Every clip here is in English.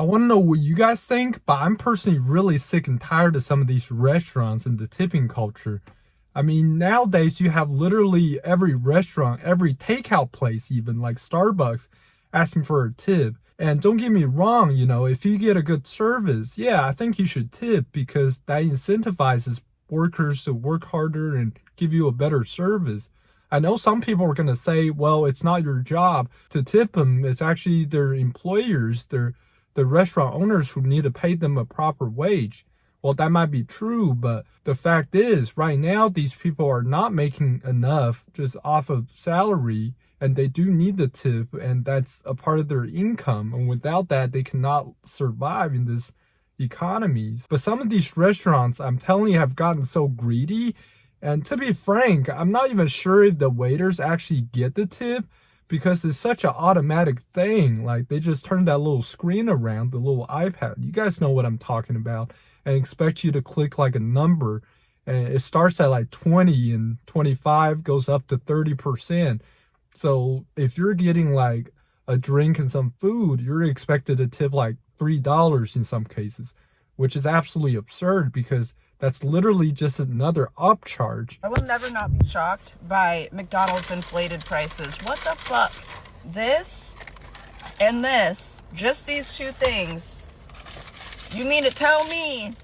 want to know what you guys think, but I'm personally really sick and tired of some of these restaurants and the tipping culture. I mean, nowadays you have literally every restaurant, every takeout place, even like Starbucks, asking for a tip. And don't get me wrong, if you get a good service, yeah, I think you should tip because that incentivizes workers to work harder and give you a better service. I know some people are going to say, well, it's not your job to tip them. It's actually their employers, the restaurant owners who need to pay them a proper wage. Well, that might be true, but the fact is, right now, these people are not making enough just off of salary, and they do need the tip, and that's a part of their income. And without that, they cannot survive in this economy. But some of these restaurants, I'm telling you, have gotten so greedy. And to be frank, I'm not even sure if the waiters actually get the tip because it's such an automatic thing. Like, they just turn that little screen around, the little iPad. You guys know what I'm talking about. And expect you to click like a number. And it starts at like 20 and 25 goes up to 30%. So if you're getting like a drink and some food, you're expected to tip like $3 in some cases, which is absolutely absurd because that's literally just another upcharge. I will never not be shocked by McDonald's inflated prices. What the fuck? This and this, just these two things. You mean to tell me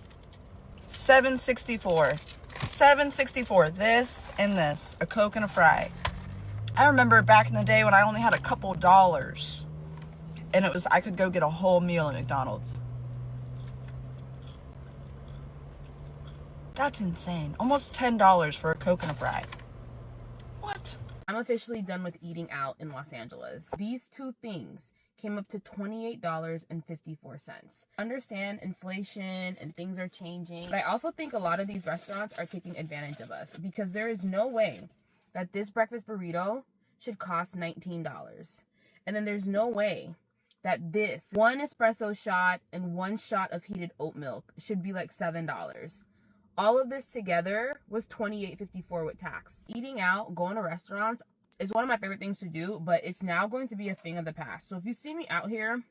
$7.64? $7.64. This and this, a Coke and a fry. I remember back in the day when I only had a couple dollars, and I could go get a whole meal at McDonald's. That's insane. Almost $10 for a Coke and a fry. What? I'm officially done with eating out in Los Angeles. These two things came up to $28.54. Understand inflation and things are changing, but I also think a lot of these restaurants are taking advantage of us because there is no way that this breakfast burrito should cost $19. And then there's no way that this one espresso shot and one shot of heated oat milk should be like $7. All of this together was $28.54 with tax. Eating out, going to restaurants is one of my favorite things to do, but it's now going to be a thing of the past. So if you see me out here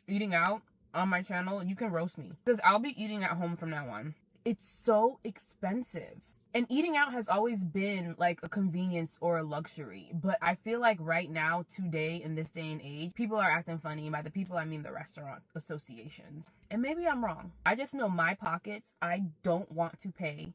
eating out on my channel, you can roast me because I'll be eating at home from now on. It's so expensive. And eating out has always been like a convenience or a luxury. But I feel like right now, today, in this day and age, people are acting funny. And by the people, I mean the restaurant associations. And maybe I'm wrong. I just know my pockets, I don't want to pay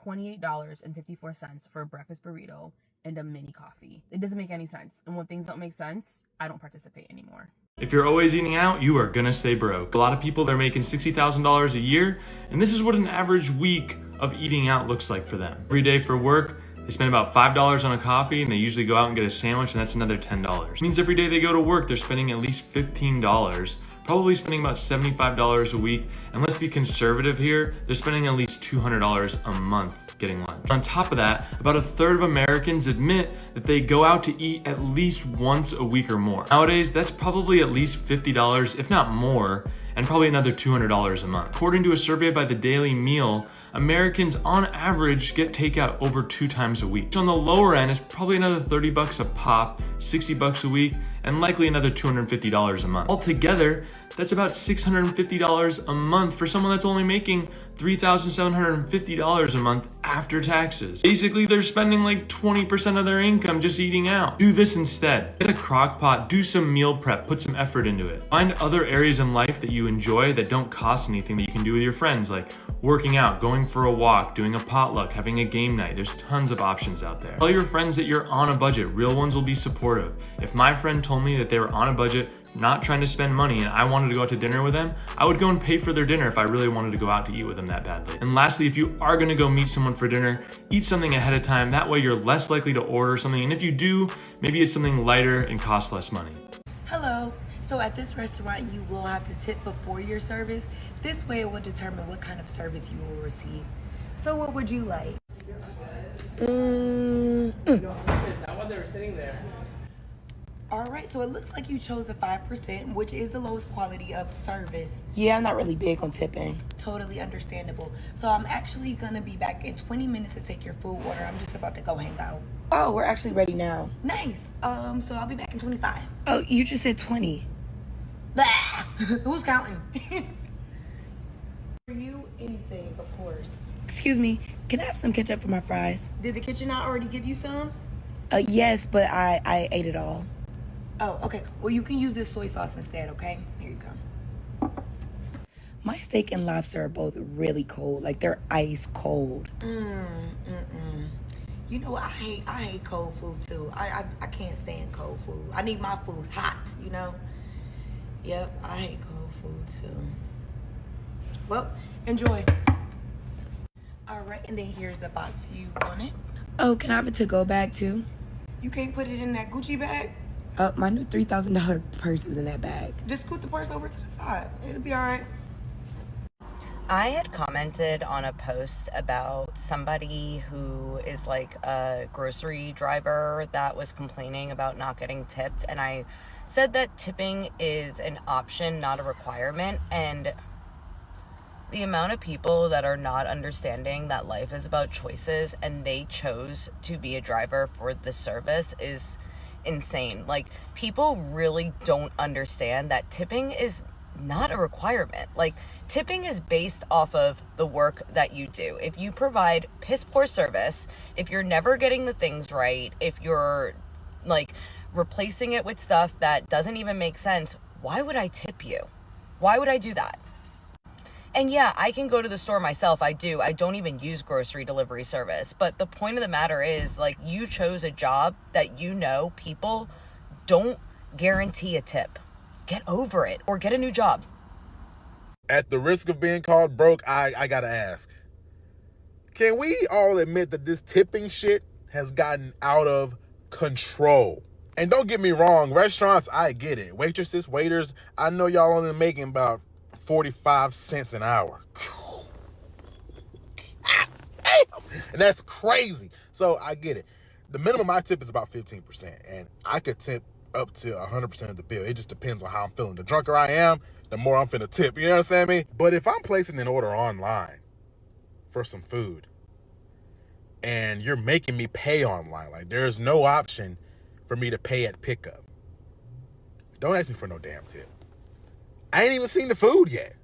$28.54 for a breakfast burrito and a mini coffee. It doesn't make any sense. And when things don't make sense, I don't participate anymore. If you're always eating out, you are gonna stay broke. A lot of people, they're making $60,000 a year, and this is what an average week of eating out looks like for them. Every day for work, they spend about $5 on a coffee, and they usually go out and get a sandwich, and that's another $10. It means every day they go to work, they're spending at least $15, probably spending about $75 a week, and let's be conservative here, they're spending at least $200 a month getting lunch. On top of that, about a third of Americans admit that they go out to eat at least once a week or more. Nowadays, that's probably at least $50, if not more, and probably another $200 a month. According to a survey by the Daily Meal, Americans on average get takeout over 2 times a week. On the lower end is probably another $30 a pop, $60 a week, and likely another $250 a month. Altogether, that's about $650 a month for someone that's only making $3,750 a month after taxes. Basically, they're spending like 20% of their income just eating out. Do this instead. Get a crock pot, do some meal prep, put some effort into it. Find other areas in life that you enjoy that don't cost anything that you can do with your friends, like working out, going for a walk, doing a potluck, having a game night. There's tons of options out there. Tell your friends that you're on a budget. Real ones will be supportive. If my friend told me that they were on a budget, not trying to spend money, and I wanted to go out to dinner with them, I would go and pay for their dinner if I really wanted to go out to eat with them that badly. And lastly, if you are gonna go meet someone for dinner, eat something ahead of time. That way you're less likely to order something. And if you do, maybe it's something lighter and costs less money. Hello. So at this restaurant, you will have to tip before your service. This way it will determine what kind of service you will receive. So what would you like? Is that why they were sitting there? All right, so it looks like you chose the 5%, which is the lowest quality of service. Yeah, I'm not really big on tipping. Totally understandable. So I'm actually gonna be back in 20 minutes to take your food order. I'm just about to go hang out. Oh, we're actually ready now. Nice. So I'll be back in 25. Oh, you just said 20. Blah. Who's counting? For you, anything, of course. Excuse me, can I have some ketchup for my fries? Did the kitchen not already give you some? Yes, but I ate it all. Oh, okay. Well, you can use this soy sauce instead, okay? Here you go. My steak and lobster are both really cold. Like, they're ice cold. You know, I hate cold food too. I can't stand cold food. I need my food hot, you know? Yep, I hate cold food too. Well, enjoy. All right, and then here's the box you wanted. Oh, can I have a to-go bag too? You can't put it in that Gucci bag? My new $3,000 purse is in that bag. Just scoot the purse over to the side. It'll be all right. I had commented on a post about somebody who is like a grocery driver that was complaining about not getting tipped, and I said that tipping is an option, not a requirement. And the amount of people that are not understanding that life is about choices and they chose to be a driver for the service is insane. Like, people really don't understand that tipping is not a requirement. Like, tipping is based off of the work that you do. If you provide piss poor service, if you're never getting the things right, if you're like replacing it with stuff that doesn't even make sense, why would I tip you? Why would I do that? And yeah, I can go to the store myself. I do. I don't even use grocery delivery service. But the point of the matter is, like, you chose a job that you know people don't guarantee a tip. Get over it or get a new job. At the risk of being called broke, I gotta ask. Can we all admit that this tipping shit has gotten out of control? And don't get me wrong, restaurants, I get it. Waitresses, waiters, I know y'all only making about 45 cents an hour. And that's crazy. So I get it. The minimum I tip is about 15%, and I could tip up to 100% of the bill. It just depends on how I'm feeling. The drunker I am, the more I'm finna tip. You understand me? But if I'm placing an order online for some food and you're making me pay online, like there's no option for me to pay at pickup, don't ask me for no damn tip. I ain't even seen the food yet.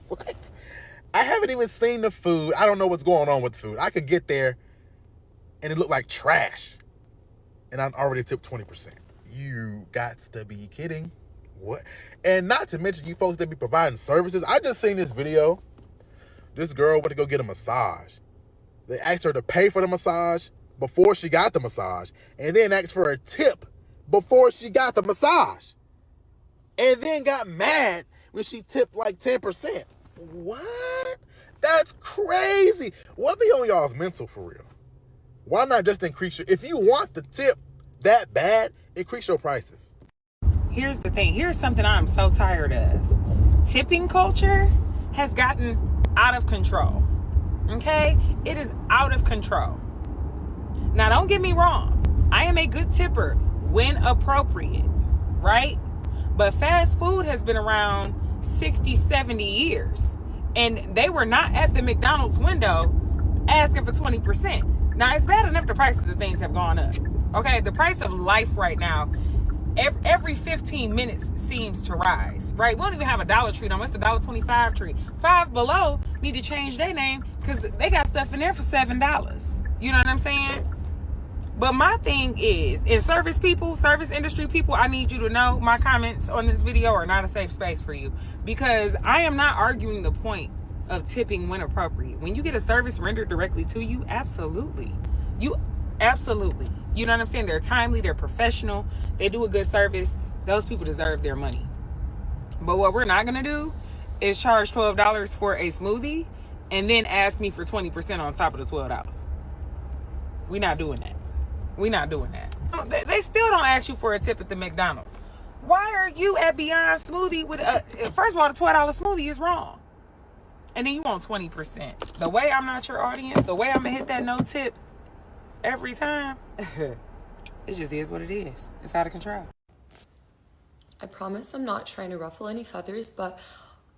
What? I haven't even seen the food. I don't know what's going on with the food. I could get there and it looked like trash, and I'm already tipped 20%. You got to be kidding. What? And not to mention you folks that be providing services. I just seen this video. This girl went to go get a massage. They asked her to pay for the massage before she got the massage, and then asked for a tip before she got the massage, and then got mad when she tipped like 10%. What? That's crazy. What be on y'all's mental for real? Why not just increase your, if you want the tip that bad, increase your prices. Here's the thing. Here's something I'm so tired of. Tipping culture has gotten out of control. Okay? It is out of control. Now, don't get me wrong. I am a good tipper when appropriate, right? But fast food has been around 60, 70 years. And they were not at the McDonald's window asking for 20%. Now, it's bad enough the prices of things have gone up. Okay? The price of life right now, every 15 minutes seems to rise, right? We don't even have a Dollar Tree. What's the $1.25 tree? Five Below need to change their name because they got stuff in there for $7. You know what I'm saying? But my thing is, in service industry people, I need you to know my comments on this video are not a safe space for you, because I am not arguing the point of tipping when appropriate. When you get a service rendered directly to you, absolutely. You know what I'm saying? They're timely, they're professional, they do a good service. Those people deserve their money. But what we're not going to do is charge $12 for a smoothie and then ask me for 20% on top of the $12. We're not doing that. We're not doing that. They still don't ask you for a tip at the McDonald's. Why are you at Beyond Smoothie with first of all, the $12 smoothie is wrong. And then you want 20%. The way I'm not your audience, the way I'm going to hit that no tip every time, it just is what it is. It's out of control. I promise I'm not trying to ruffle any feathers, but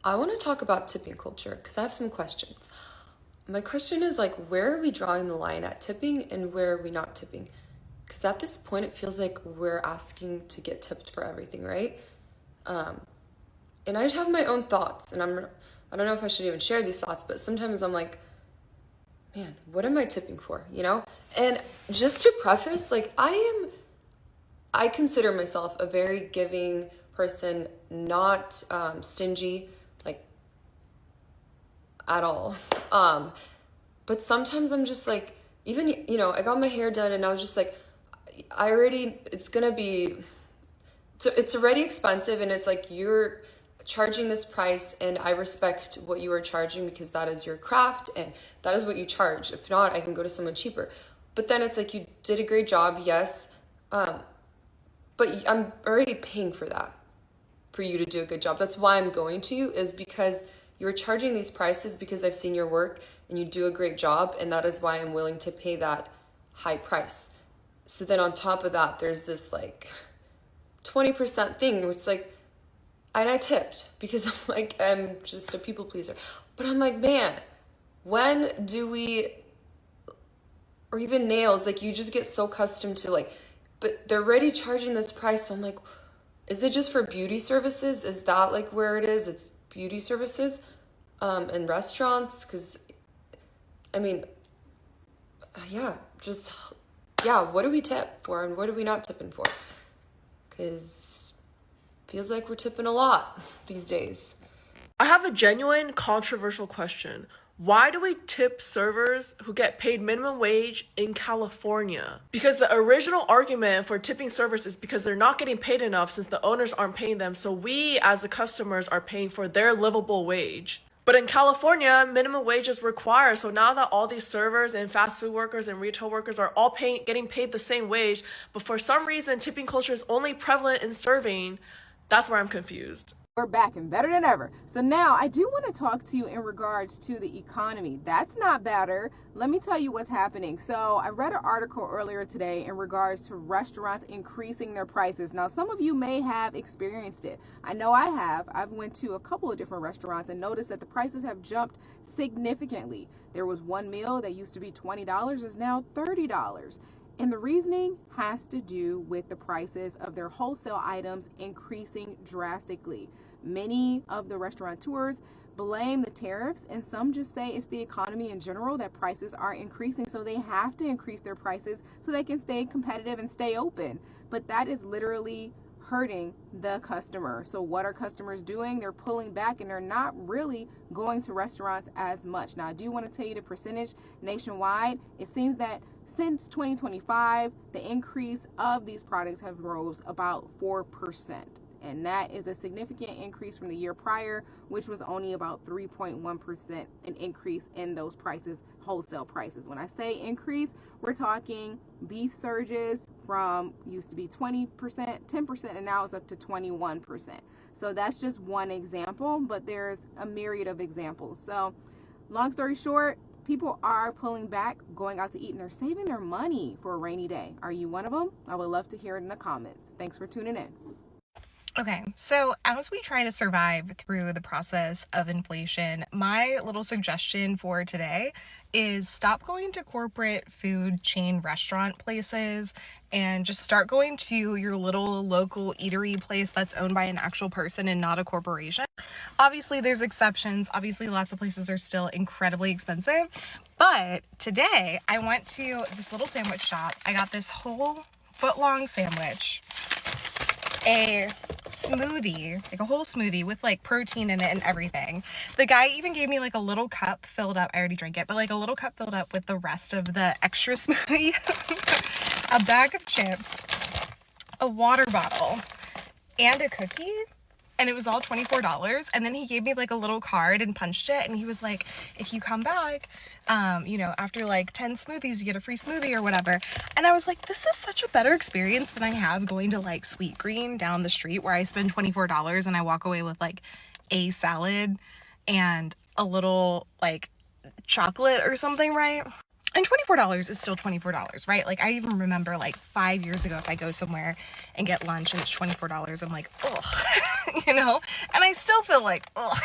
I want to talk about tipping culture because I have some questions. My question is, like, where are we drawing the line at tipping and where are we not tipping? Because at this point, it feels like we're asking to get tipped for everything, right? And I just have my own thoughts, and I don't know if I should even share these thoughts, but sometimes I'm like, man, what am I tipping for, you know? And just to preface, like, I consider myself a very giving person, not stingy, like, at all. But sometimes I'm just like, even, you know, I got my hair done and I was just like, it's already expensive, and it's like, you're charging this price, and I respect what you are charging because that is your craft and that is what you charge. If not, I can go to someone cheaper. But then it's like, you did a great job, yes, but I'm already paying for that, for you to do a good job. That's why I'm going to you, is because you're charging these prices because I've seen your work and you do a great job, and that is why I'm willing to pay that high price. So then on top of that, there's this like 20% thing where it's like, and I tipped because I'm just a people pleaser. But I'm like, man, when do we, or even nails, like, you just get so accustomed to like, but they're already charging this price. So I'm like, is it just for beauty services? Is that like where it is? It's beauty services and restaurants? Because, I mean, what do we tip for and what are we not tipping for? Because feels like we're tipping a lot these days. I have a genuine controversial question. Why do we tip servers who get paid minimum wage in California? Because the original argument for tipping servers is because they're not getting paid enough since the owners aren't paying them, so we as the customers are paying for their livable wage. But in California, minimum wage is required, so now that all these servers and fast food workers and retail workers are all getting paid the same wage, but for some reason tipping culture is only prevalent in serving, that's where I'm confused. We're back and better than ever. So now I do want to talk to you in regards to the economy. That's not better. Let me tell you what's happening. So I read an article earlier today in regards to restaurants increasing their prices. Now, some of you may have experienced it. I know I have. I've went to a couple of different restaurants and noticed that the prices have jumped significantly. There was one meal that used to be $20 is now $30. And the reasoning has to do with the prices of their wholesale items increasing drastically. Many of the restaurateurs blame the tariffs, and some just say it's the economy in general that prices are increasing, so they have to increase their prices so they can stay competitive and stay open. But that is literally hurting the customer. So what are customers doing? They're pulling back and they're not really going to restaurants as much. Now, I do want to tell you the percentage nationwide. It seems that since 2025, the increase of these products have rose about 4%. And that is a significant increase from the year prior, which was only about 3.1% an increase in those prices, wholesale prices. When I say increase, we're talking beef surges from used to be 20%, 10%, and now it's up to 21%. So that's just one example, but there's a myriad of examples. So long story short, people are pulling back, going out to eat, and they're saving their money for a rainy day. Are you one of them? I would love to hear it in the comments. Thanks for tuning in. Okay, so as we try to survive through the process of inflation, my little suggestion for today is stop going to corporate food chain restaurant places and just start going to your little local eatery place that's owned by an actual person and not a corporation. Obviously, there's exceptions. Obviously, lots of places are still incredibly expensive. But today, I went to this little sandwich shop. I got this whole foot-long sandwich, a smoothie, like a whole smoothie with like protein in it and everything. The guy even gave me like a little cup filled up, I already drank it, but like a little cup filled up with the rest of the extra smoothie, a bag of chips, a water bottle, and a cookie. And it was all $24. And then he gave me like a little card and punched it. And he was like, if you come back, after like 10 smoothies, you get a free smoothie or whatever. And I was like, this is such a better experience than I have going to like Sweet Green down the street where I spend $24 and I walk away with like a salad and a little like chocolate or something, right? And $24 is still $24, right? Like, I even remember like 5 years ago, if I go somewhere and get lunch and it's $24, I'm like, oh, you know? And I still feel like, oh.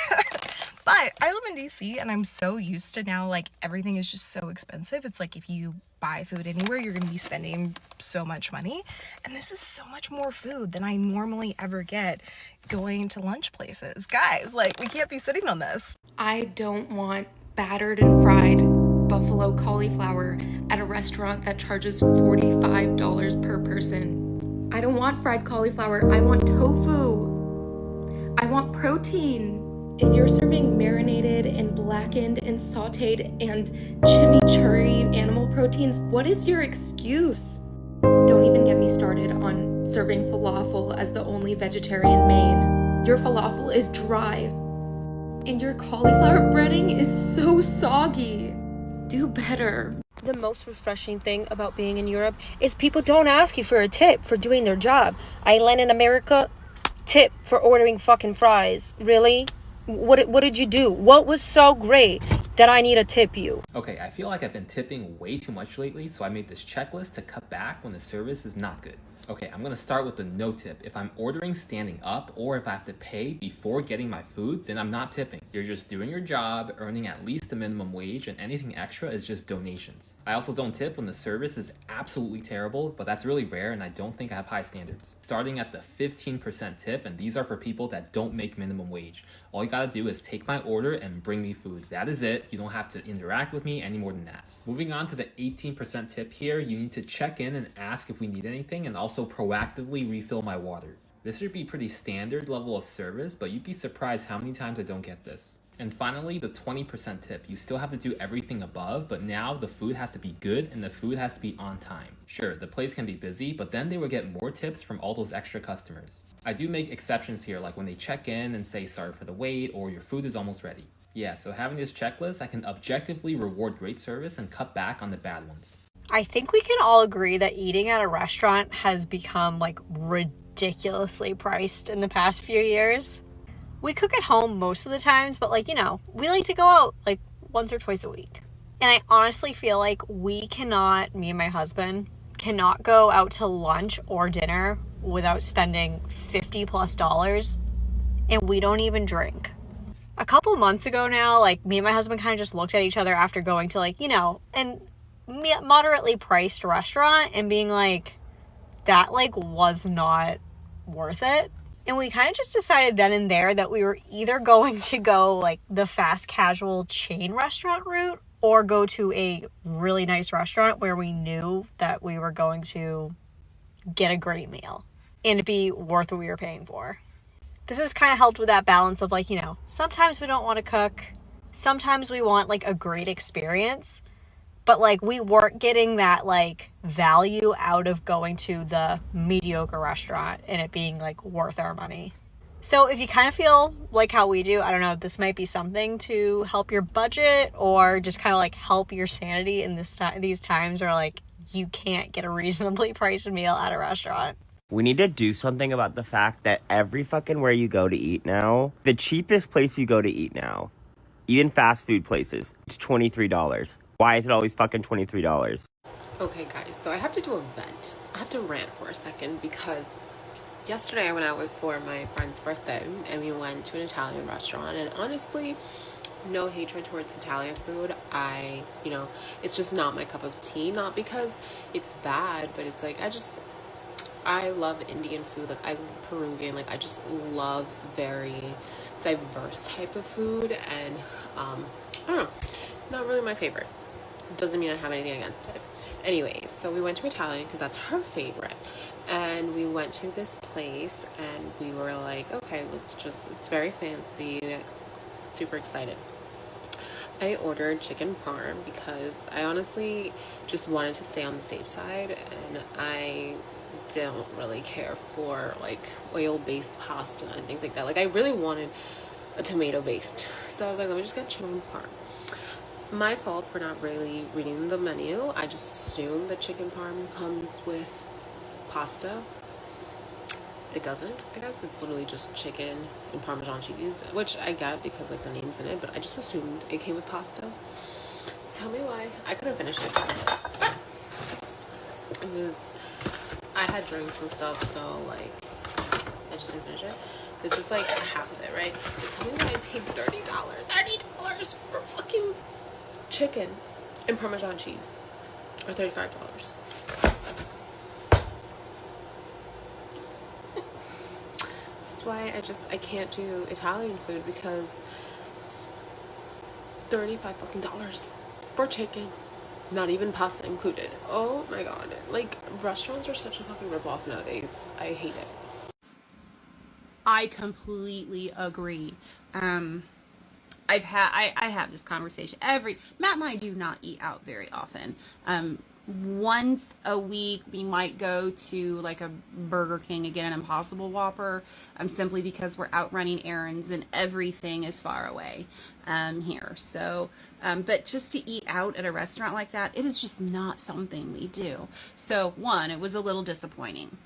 But I live in DC and I'm so used to now, like, everything is just so expensive. It's like if you buy food anywhere, you're going to be spending so much money. And this is so much more food than I normally ever get going to lunch places. Guys, like, we can't be sitting on this. I don't want battered and fried buffalo cauliflower at a restaurant that charges $45 per person. I don't want fried cauliflower. I want tofu. I want protein. If you're serving marinated and blackened and sauteed and chimichurri animal proteins, what is your excuse? Don't even get me started on serving falafel as the only vegetarian main. Your falafel is dry, and your cauliflower breading is so soggy. Do better. The most refreshing thing about being in Europe is people don't ask you for a tip for doing their job. I land in America, tip for ordering fucking fries. Really? What did you do? What was so great that I need to tip you? Okay, I feel like I've been tipping way too much lately, so I made this checklist to cut back when the service is not good. Okay, I'm gonna start with the no tip. If I'm ordering standing up or if I have to pay before getting my food, then I'm not tipping. You're just doing your job, earning at least the minimum wage, and anything extra is just donations. I also don't tip when the service is absolutely terrible, but that's really rare and I don't think I have high standards. Starting at the 15% tip, and these are for people that don't make minimum wage. All you gotta do is take my order and bring me food. That is it. You don't have to interact with me any more than that. Moving on to the 18% tip here, you need to check in and ask if we need anything and also proactively refill my water. This should be pretty standard level of service, but you'd be surprised how many times I don't get this. And finally, the 20% tip. You still have to do everything above, but now the food has to be good and the food has to be on time. Sure, the place can be busy, but then they will get more tips from all those extra customers. I do make exceptions here, like when they check in and say sorry for the wait or your food is almost ready. Yeah, so having this checklist, I can objectively reward great service and cut back on the bad ones. I think we can all agree that eating at a restaurant has become like ridiculously priced in the past few years. We cook at home most of the times, but like, you know, we like to go out like once or twice a week. And I honestly feel like me and my husband, cannot go out to lunch or dinner without spending $50+ and we don't even drink. A couple months ago now, like me and my husband kind of just looked at each other after going to like, you know, a moderately priced restaurant and being like, that like was not worth it. And we kind of just decided then and there that we were either going to go like the fast casual chain restaurant route or go to a really nice restaurant where we knew that we were going to get a great meal and it'd be worth what we were paying for. This has kind of helped with that balance of like, you know, sometimes we don't want to cook. Sometimes we want like a great experience, but like we weren't getting that like value out of going to the mediocre restaurant and it being like worth our money. So if you kind of feel like how we do, I don't know, this might be something to help your budget or just kind of like help your sanity in these times where like you can't get a reasonably priced meal at a restaurant. We need to do something about the fact that every fucking where you go to eat now, the cheapest place you go to eat now, even fast food places, it's $23. Why is it always fucking $23? Okay, guys, so I have to do a vent. I have to rant for a second because yesterday I went out for my friend's birthday and we went to an Italian restaurant, and honestly, no hatred towards Italian food. It's just not my cup of tea. Not because it's bad, but it's like I love Indian food, like I love Peruvian, like I just love very diverse type of food, and I don't know, not really my favorite. Doesn't mean I have anything against it. Anyways, so we went to Italian because that's her favorite, and we went to this place and we were like, okay, it's very fancy, super excited. I ordered chicken parm because I honestly just wanted to stay on the safe side, and I don't really care for like oil-based pasta and things like that. Like I really wanted a tomato-based, so I was like, let me just get chicken parm. My fault for not really reading the menu. I just assumed that chicken parm comes with pasta. It doesn't, I guess. It's literally just chicken and Parmesan cheese, which I get because like the name's in it, but I just assumed it came with pasta. Tell me why. I couldn't finish it. I had drinks and stuff, so like, I just didn't finish it. This is like half of it, right? But tell me why I paid $30 for fucking chicken and Parmesan cheese, or $35. This is why I can't do Italian food, because $35 fucking for chicken. Not even pasta included. Oh my god. Like, restaurants are such a fucking ripoff nowadays. I hate it. I completely agree. I have this conversation Matt and I do not eat out very often. Once a week we might go to like a Burger King and get an Impossible Whopper, simply because we're out running errands and everything is far away here. So but just to eat out at a restaurant like that, it is just not something we do. So one, it was a little disappointing.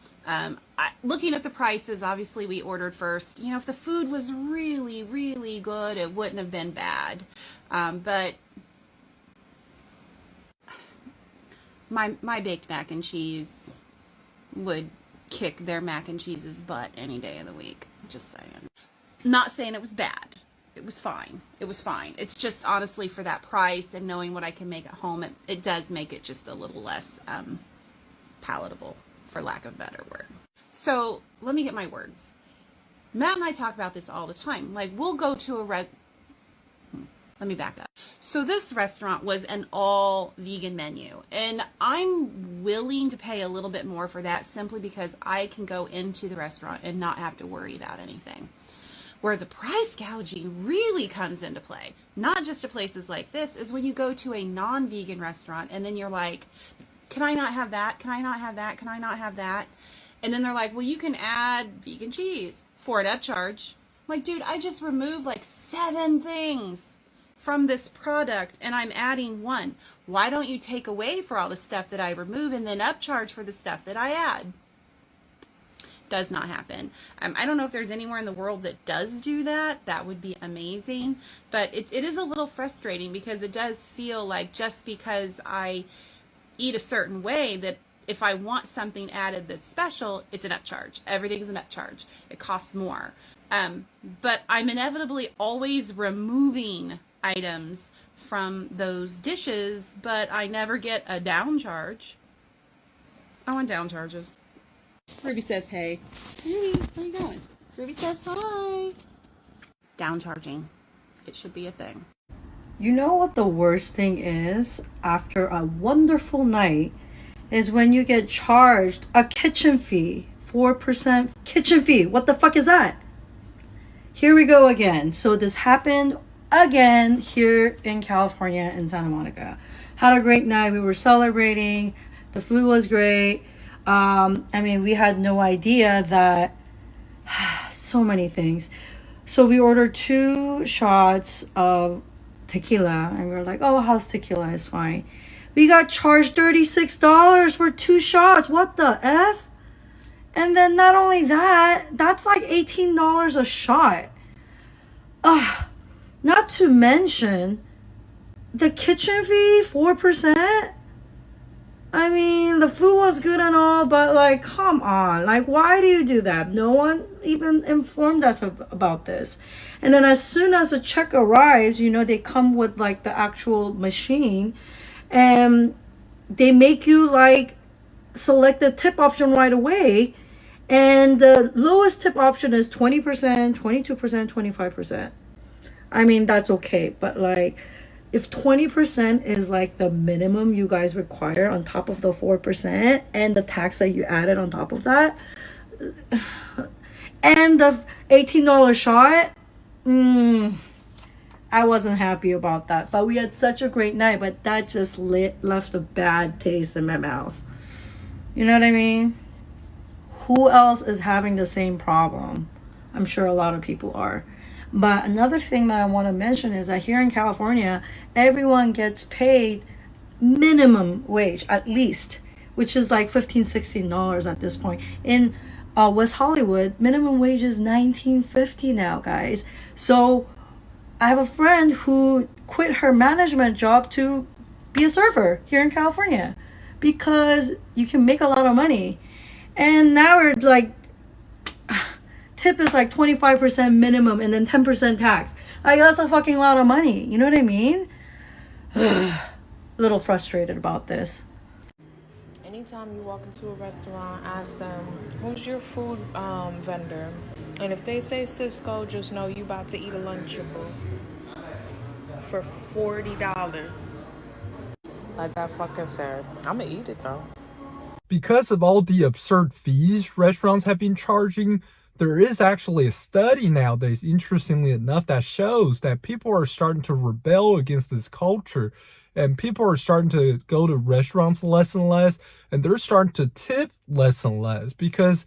Looking at the prices, obviously we ordered first. You know, if the food was really, really good, it wouldn't have been bad. But my baked mac and cheese would kick their mac and cheese's butt any day of the week. Just saying. Not saying it was bad. It was fine. It was fine. It's just honestly for that price and knowing what I can make at home, it does make it just a little less palatable, for lack of a better word. So let me get my words. Matt and I talk about this all the time. Like, we'll go to let me back up. So this restaurant was an all vegan menu, and I'm willing to pay a little bit more for that simply because I can go into the restaurant and not have to worry about anything. Where the price gouging really comes into play, not just to places like this, is when you go to a non-vegan restaurant and then you're like, can I not have that? Can I not have that? Can I not have that? And then they're like, well, you can add vegan cheese for an upcharge. I'm like, dude, I just removed like 7 things from this product and I'm adding 1. Why don't you take away for all the stuff that I remove and then upcharge for the stuff that I add? Does not happen. I don't know if there's anywhere in the world that does do that. That would be amazing. But it is a little frustrating because it does feel like just because I eat a certain way, that if I want something added that's special, it's an upcharge. Everything's an upcharge. It costs more. But I'm inevitably always removing items from those dishes, but I never get a down charge. I want down charges. Ruby says, hey. Ruby, where are you going? Ruby says, hi. Down charging. It should be a thing. You know what the worst thing is after a wonderful night is when you get charged a kitchen fee, 4% kitchen fee. What the fuck is that? Here we go again. So this happened again here in California in Santa Monica. Had a great night. We were celebrating. The food was great. I mean, we had no idea that so many things. So we ordered 2 shots of tequila and we were like, oh, house tequila is fine. We got charged $36 for 2 shots. What the F? And then not only that, that's like $18 a shot. Not to mention the kitchen fee, 4%. I mean, the food was good and all, but like, come on. Like, why do you do that? No one even informed us about this. And then as soon as the check arrives, you know, they come with like the actual machine and they make you like select the tip option right away. And the lowest tip option is 20%, 22%, 25%. I mean, that's okay. But like, if 20% is like the minimum you guys require on top of the 4% and the tax that you added on top of that, and the $18 shot, I wasn't happy about that. But we had such a great night, but that just left a bad taste in my mouth. You know what I mean? Who else is having the same problem? I'm sure a lot of people are. But another thing that I want to mention is that here in California, everyone gets paid minimum wage, at least, which is like $15, $16 at this point. In West Hollywood, minimum wage is $19.50 now, guys. So I have a friend who quit her management job to be a server here in California because you can make a lot of money. And now we're like, tip is like 25% minimum and then 10% tax. Like, that's a fucking lot of money. You know what I mean? A little frustrated about this. Anytime you walk into a restaurant, ask them, who's your food vendor? And if they say Cisco, just know you about to eat a Lunchable for $40. Like I fucking said, I'ma eat it though. Because of all the absurd fees restaurants have been charging, there is actually a study nowadays, interestingly enough, that shows that people are starting to rebel against this culture. And people are starting to go to restaurants less and less, and they're starting to tip less and less, because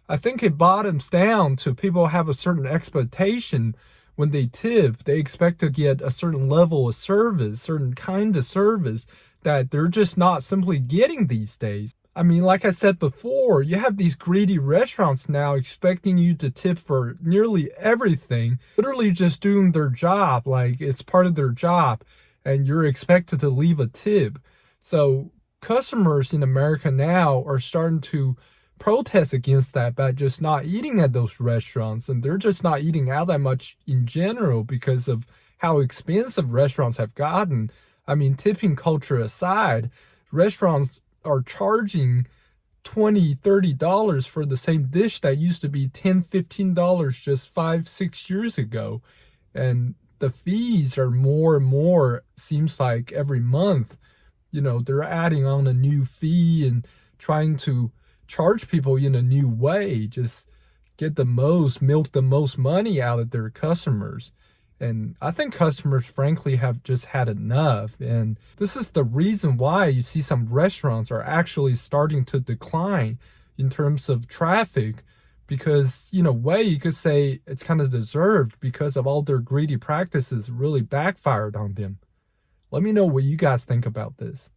I think it bottoms down to people have a certain expectation when they tip. They expect to get a certain level of service, certain kind of service that they're just not simply getting these days. I mean, like I said before, you have these greedy restaurants now expecting you to tip for nearly everything, literally just doing their job like it's part of their job, and you're expected to leave a tip. So customers in America now are starting to protest against that by just not eating at those restaurants, and they're just not eating out that much in general because of how expensive restaurants have gotten. I mean, tipping culture aside, restaurants are charging $20, $30 for the same dish that used to be $10, $15 just 5-6 years ago. And the fees are more and more, seems like every month, you know, they're adding on a new fee and trying to charge people in a new way, just get the most, milk the most money out of their customers. And I think customers, frankly, have just had enough. And this is the reason why you see some restaurants are actually starting to decline in terms of traffic. Because, in a way, you could say it's kind of deserved because of all their greedy practices really backfired on them. Let me know what you guys think about this.